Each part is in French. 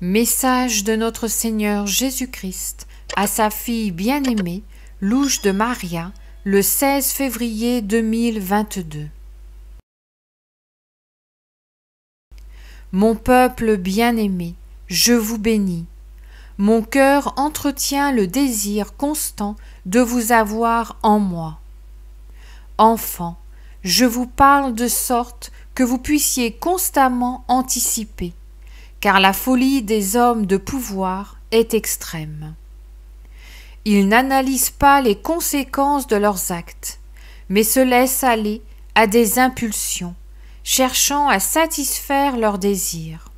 Message de notre Seigneur Jésus-Christ à sa fille bien-aimée, Louche de Maria, le 16 février 2022. Mon peuple bien-aimé, je vous bénis. Mon cœur entretient le désir constant de vous avoir en moi. Enfants, je vous parle de sorte que vous puissiez constamment anticiper, car la folie des hommes de pouvoir est extrême. Ils n'analysent pas les conséquences de leurs actes, mais se laissent aller à des impulsions, cherchant à satisfaire leurs désirs.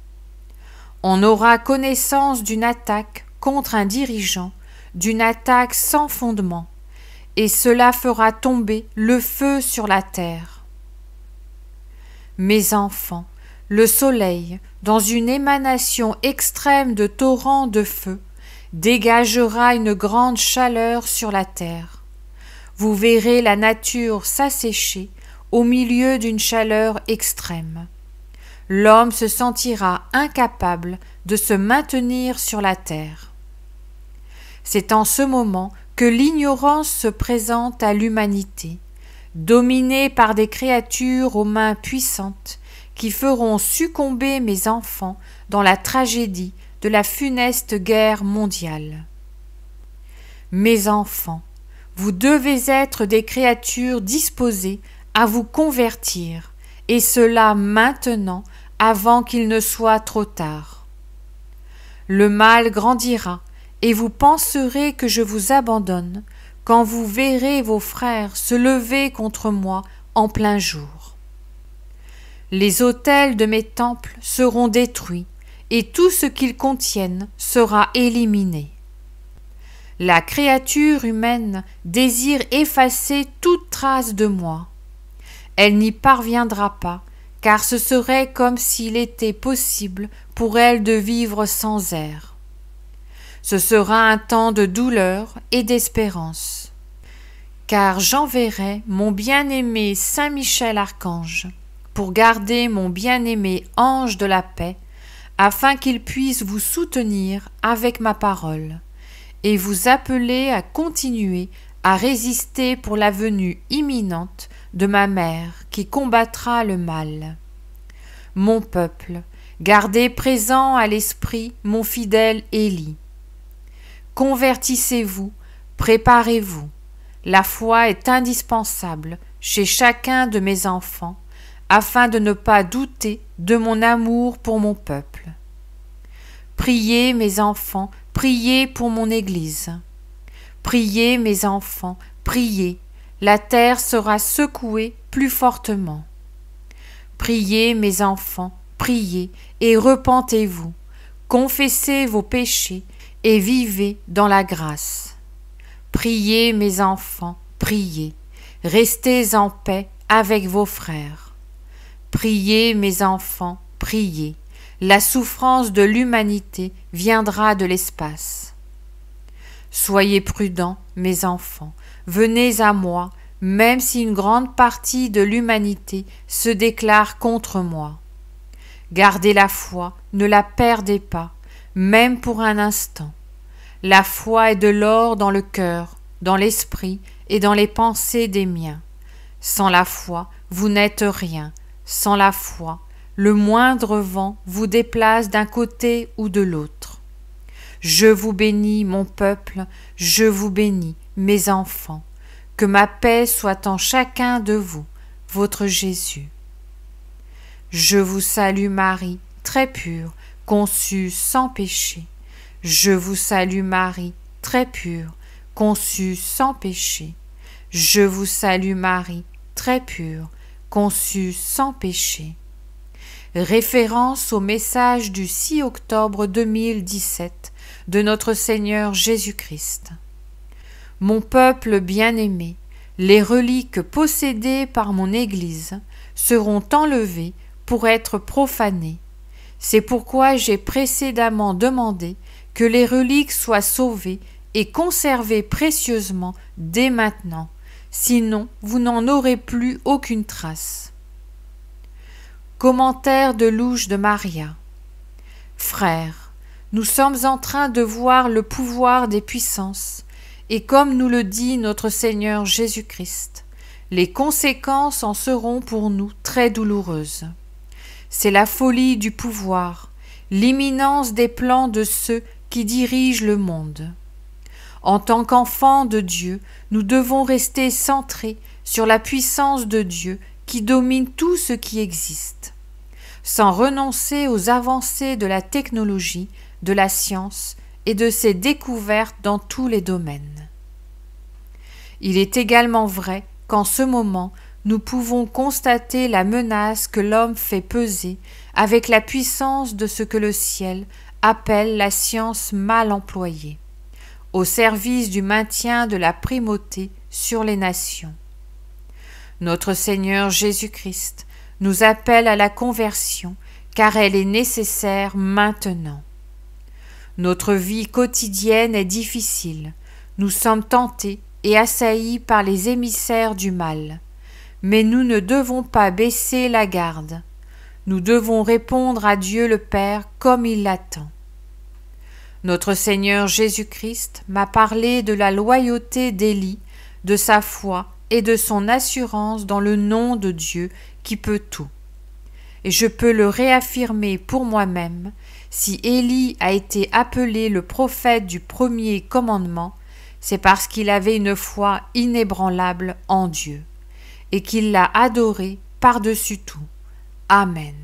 On aura connaissance d'une attaque contre un dirigeant, d'une attaque sans fondement, et cela fera tomber le feu sur la terre. Mes enfants, le soleil, dans une émanation extrême de torrents de feu, dégagera une grande chaleur sur la terre. Vous verrez la nature s'assécher au milieu d'une chaleur extrême. L'homme se sentira incapable de se maintenir sur la terre. C'est en ce moment que l'ignorance se présente à l'humanité, dominée par des créatures aux mains puissantes qui feront succomber mes enfants dans la tragédie de la funeste guerre mondiale. Mes enfants, vous devez être des créatures disposées à vous convertir, et cela maintenant avant qu'il ne soit trop tard. Le mal grandira, et vous penserez que je vous abandonne quand vous verrez vos frères se lever contre moi en plein jour. Les autels de mes temples seront détruits, et tout ce qu'ils contiennent sera éliminé. La créature humaine désire effacer toute trace de moi. Elle n'y parviendra pas, car ce serait comme s'il était possible pour elle de vivre sans air. Ce sera un temps de douleur et d'espérance, car j'enverrai mon bien-aimé Saint Michel Archange pour garder mon bien-aimé ange de la paix, afin qu'il puisse vous soutenir avec ma parole, et vous appeler à continuer à résister pour la venue imminente de ma mère qui combattra le mal. Mon peuple, gardez présent à l'esprit mon fidèle Élie. Convertissez-vous, préparez-vous. La foi est indispensable chez chacun de mes enfants, afin de ne pas douter de mon amour pour mon peuple. Priez, mes enfants, priez pour mon Église. Priez, mes enfants, priez, la terre sera secouée plus fortement. Priez, mes enfants, priez, et repentez-vous, confessez vos péchés, et vivez dans la grâce. Priez, mes enfants, priez, restez en paix avec vos frères. Priez, mes enfants, priez, la souffrance de l'humanité viendra de l'espace. Soyez prudents, mes enfants, venez à moi, même si une grande partie de l'humanité se déclare contre moi. Gardez la foi, ne la perdez pas, même pour un instant. La foi est de l'or dans le cœur, dans l'esprit et dans les pensées des miens. Sans la foi, vous n'êtes rien. Sans la foi, le moindre vent vous déplace d'un côté ou de l'autre. Je vous bénis, mon peuple, je vous bénis, mes enfants. Que ma paix soit en chacun de vous, votre Jésus. Je vous salue Marie, très pure, conçue sans péché. Je vous salue Marie, très pure, conçue sans péché. Je vous salue Marie, très pure, conçue sans péché. Référence au message du 6 octobre 2017 de notre Seigneur Jésus-Christ. Mon peuple bien-aimé, les reliques possédées par mon Église seront enlevées pour être profanées. C'est pourquoi j'ai précédemment demandé que les reliques soient sauvées et conservées précieusement dès maintenant, sinon vous n'en aurez plus aucune trace. Commentaire de Louche de Maria. Frères, nous sommes en train de voir le pouvoir des puissances, et comme nous le dit notre Seigneur Jésus-Christ, les conséquences en seront pour nous très douloureuses. C'est la folie du pouvoir, l'imminence des plans de ceux qui dirigent le monde. En tant qu'enfants de Dieu, nous devons rester centrés sur la puissance de Dieu qui domine tout ce qui existe, sans renoncer aux avancées de la technologie, de la science et de ses découvertes dans tous les domaines. Il est également vrai qu'en ce moment, nous pouvons constater la menace que l'homme fait peser avec la puissance de ce que le ciel appelle la science mal employée, au service du maintien de la primauté sur les nations. Notre Seigneur Jésus-Christ nous appelle à la conversion, car elle est nécessaire maintenant. Notre vie quotidienne est difficile, nous sommes tentés et assaillis par les émissaires du mal, mais nous ne devons pas baisser la garde. Nous devons répondre à Dieu le Père comme il l'attend. Notre Seigneur Jésus-Christ m'a parlé de la loyauté d'Élie, de sa foi et de son assurance dans le nom de Dieu qui peut tout. Et je peux le réaffirmer pour moi-même, si Élie a été appelé le prophète du premier commandement, c'est parce qu'il avait une foi inébranlable en Dieu, et qu'il l'a adoré par-dessus tout. Amen.